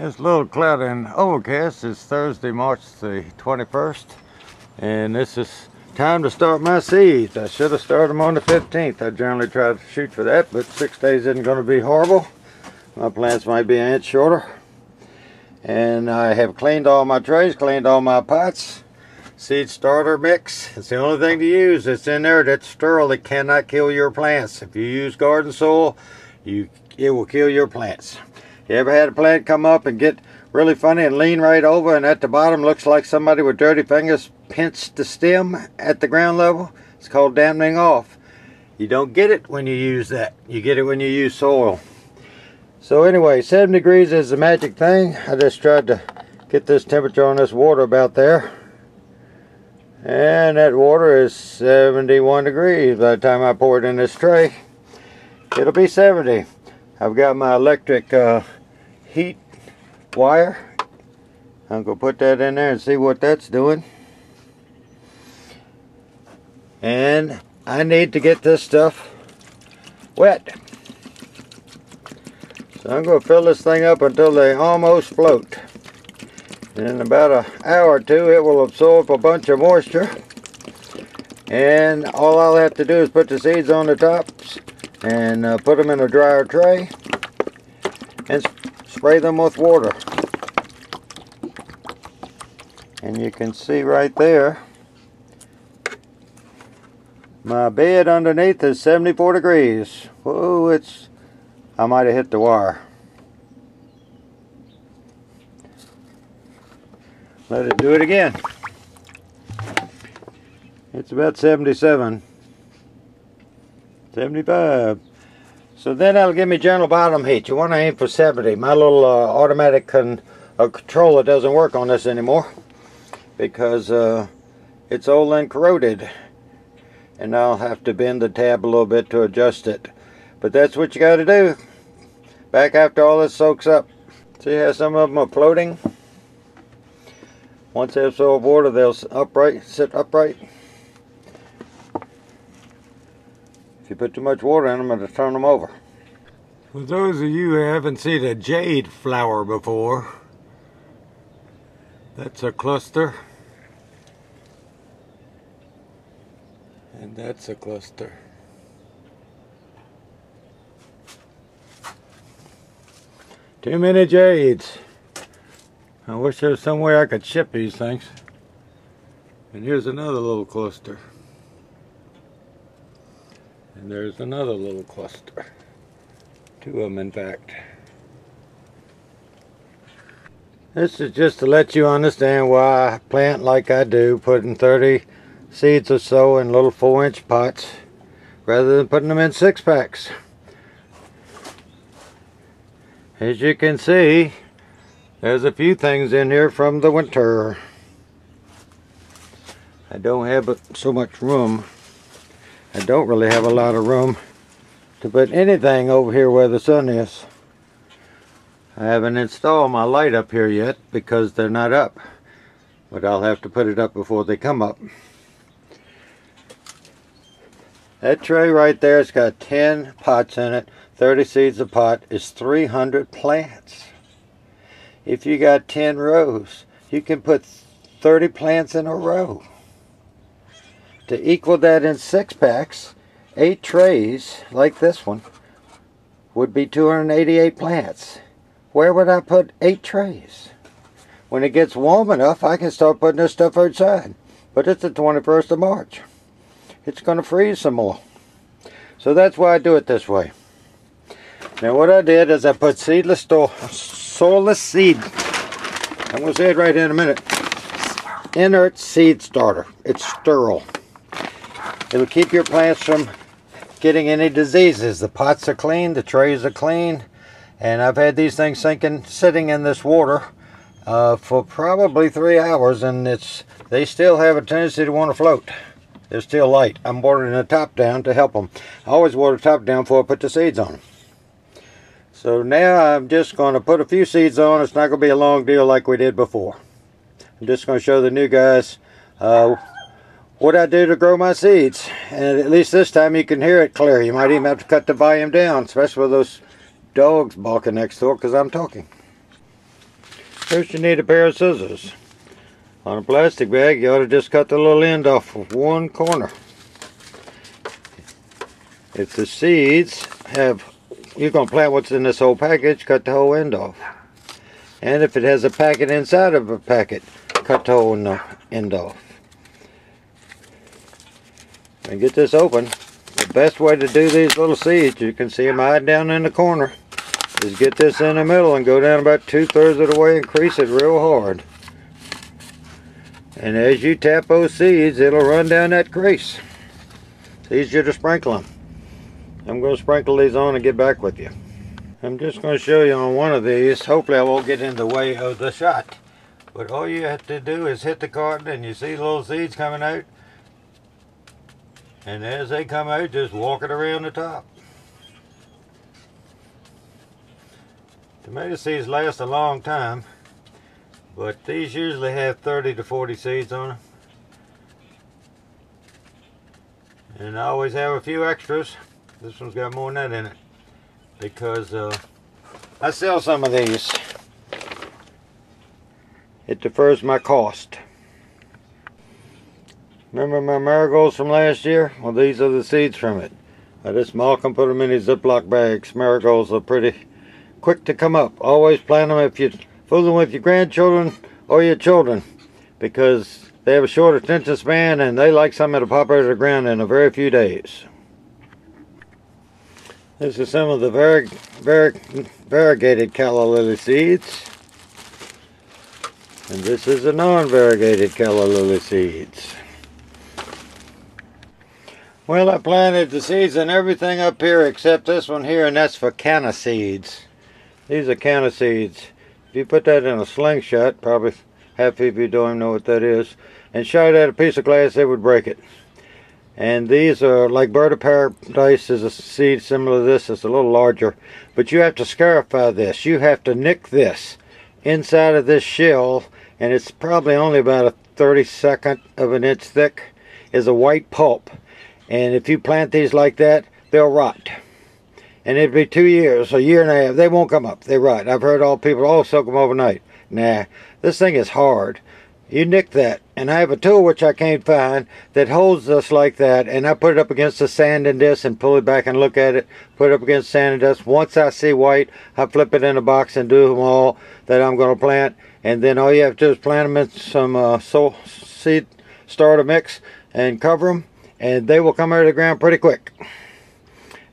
It's a little cloudy and overcast. It's Thursday, March the 21st, and this is time to start my seeds. I should have started them on the 15th. I generally try to shoot for that, but 6 days isn't going to be horrible. My plants might be an inch shorter. And I have cleaned all my trays, cleaned all my pots. Seed starter mix. It's the only thing to use. It's in there that's sterile. It cannot kill your plants. If you use garden soil, it will kill your plants. You ever had a plant come up and get really funny and lean right over, and at the bottom looks like somebody with dirty fingers pinched the stem at the ground level? It's called dampening off. You don't get it when you use that. You get it when you use soil. So anyway, 7 degrees is the magic thing. I just tried to get this temperature on this water about there. And that water is 71 degrees. By the time I pour it in this tray, it'll be 70. I've got my electric heat wire. I'm going to put that in there and see what that's doing. And I need to get this stuff wet. So I'm going to fill this thing up until they almost float. And in about an hour or two it will absorb a bunch of moisture. And all I'll have to do is put the seeds on the tops and put them in a dryer tray and spray them with water. And you can see right there, my bed underneath is 74 degrees. Whoa, I might have hit the wire. Let it do it again. It's about 77, 75. So then that'll give me gentle bottom heat. You want to aim for 70. My little automatic controller doesn't work on this anymore because it's old and corroded, and I'll have to bend the tab a little bit to adjust it. But that's what you got to do. Back after all this soaks up. See how some of them are floating? Once they absorb water, they'll sit upright. If you put too much water in them, it'll turn them over. For those of you who haven't seen a jade flower before, that's a cluster. And that's a cluster. Too many jades. I wish there was some way I could ship these things. And here's another little cluster. And there's another little cluster. 2 of them, in fact. This is just to let you understand why I plant like I do, putting 30 seeds or so in little 4-inch pots rather than putting them in 6-packs. As you can see, there's a few things in here from the winter. I don't have so much room. I don't really have a lot of room to put anything over here where the sun is. I haven't installed my light up here yet because they're not up. But I'll have to put it up before they come up. That tray right there has got 10 pots in it. 30 seeds a pot is 300 plants. If you got 10 rows, you can put 30 plants in a row. To equal that in 6-packs, 8 trays, like this one, would be 288 plants. Where would I put 8 trays? When it gets warm enough, I can start putting this stuff outside. But it's the 21st of March. It's going to freeze some more. So that's why I do it this way. Now what I did is I put soulless seed. I'm going to say it right in a minute. Inert seed starter. It's sterile. It'll keep your plants from getting any diseases. The pots are clean, the trays are clean, and I've had these things sitting in this water for probably 3 hours, and they still have a tendency to want to float. They're still light. I'm watering the top down to help them. I always water the top down before I put the seeds on them. So now I'm just going to put a few seeds on. It's not going to be a long deal like we did before. I'm just going to show the new guys what I do to grow my seeds. And at least this time you can hear it clear. You might even have to cut the volume down, especially with those dogs barking next door because I'm talking. First you need a pair of scissors. On a plastic bag, you ought to just cut the little end off of one corner. If the seeds you're going to plant what's in this whole package, cut the whole end off. And if it has a packet inside of a packet, cut the whole end off. And get this open. The best way to do these little seeds, you can see them hiding down in the corner, is get this in the middle and go down about 2/3 of the way and crease it real hard. And as you tap those seeds, it'll run down that crease. It's easier to sprinkle them. I'm going to sprinkle these on and get back with you. I'm just going to show you on one of these. Hopefully I won't get in the way of the shot. But all you have to do is hit the carton and you see little seeds coming out. And as they come out, just walk it around the top. Tomato seeds last a long time, but these usually have 30 to 40 seeds on them. And I always have a few extras. This one's got more than that in it, because I sell some of these. It defers my cost. Remember my marigolds from last year? Well, these are the seeds from it. I just milk them, put them in these Ziploc bags. Marigolds are pretty quick to come up. Always plant them if you're fooling with your grandchildren or your children, because they have a short attention span and they like something to pop out of the ground in a very few days. This is some of the variegated Calla LIly seeds. And this is the non-variegated Calla LIly seeds. Well, I planted the seeds and everything up here except this one here, and that's for canna seeds. These are canna seeds. If you put that in a slingshot, probably half of you don't know what that is, and shot at a piece of glass, it would break it. And these are like bird of paradise is a seed similar to this. It's a little larger, but you have to scarify this. You have to nick this inside of this shell, and it's probably only about a 32nd of an inch thick, is a white pulp. And if you plant these like that, they'll rot. And it'll be 2 years, a year and a half. They won't come up. They rot. I've heard all people, oh, soak them overnight. Nah, this thing is hard. You nick that. And I have a tool which I can't find that holds this like that. And I put it up against the sand and dust and pull it back and look at it. Put it up against sand and dust. Once I see white, I flip it in a box and do them all that I'm going to plant. And then all you have to do is plant them in some seed starter mix and cover them. And they will come out of the ground pretty quick.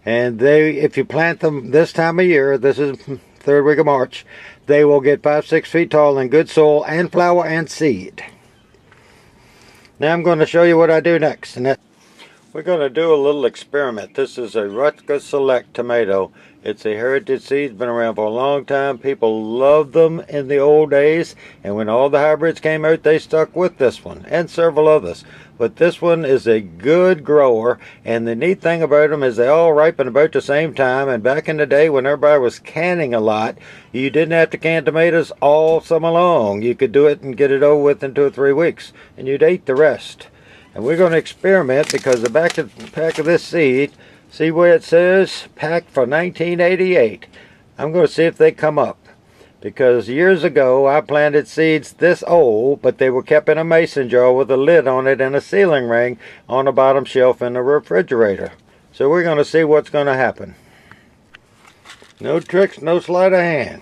And if you plant them this time of year, this is third week of March, they will get 5-6 feet tall in good soil and flower and seed. Now I'm going to show you what I do next. And we're going to do a little experiment. This is a Rutger Select tomato. It's a heritage seed. It's been around for a long time. People loved them in the old days. And when all the hybrids came out, they stuck with this one and several others. But this one is a good grower. And the neat thing about them is they all ripen about the same time. And back in the day when everybody was canning a lot, you didn't have to can tomatoes all summer long. You could do it and get it over with in 2 or 3 weeks. And you'd eat the rest. And we're going to experiment because the back of this seed, see where it says packed for 1988. I'm going to see if they come up. Because years ago I planted seeds this old, but they were kept in a mason jar with a lid on it and a sealing ring on the bottom shelf in the refrigerator. So we're going to see what's going to happen. No tricks, no sleight of hand.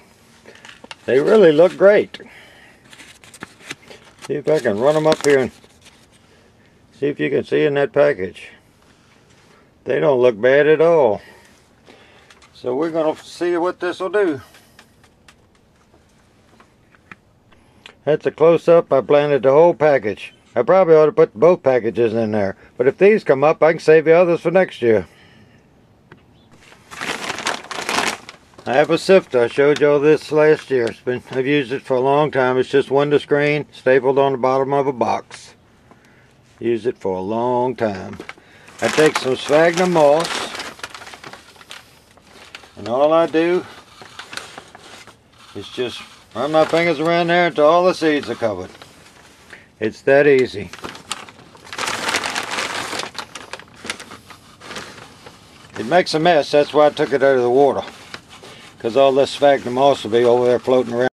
They really look great. See if I can run them up here and see if you can see in that package. They don't look bad at all. So we're going to see what this will do. That's a close-up. I planted the whole package. I probably ought to put both packages in there. But if these come up, I can save the others for next year. I have a sifter. I showed y'all this last year. I've used it for a long time. It's just window screen, stapled on the bottom of a box. Used it for a long time. I take some sphagnum moss, and all I do is just run my fingers around there until all the seeds are covered. It's that easy. It makes a mess, that's why I took it out of the water, because all this sphagnum moss will be over there floating around.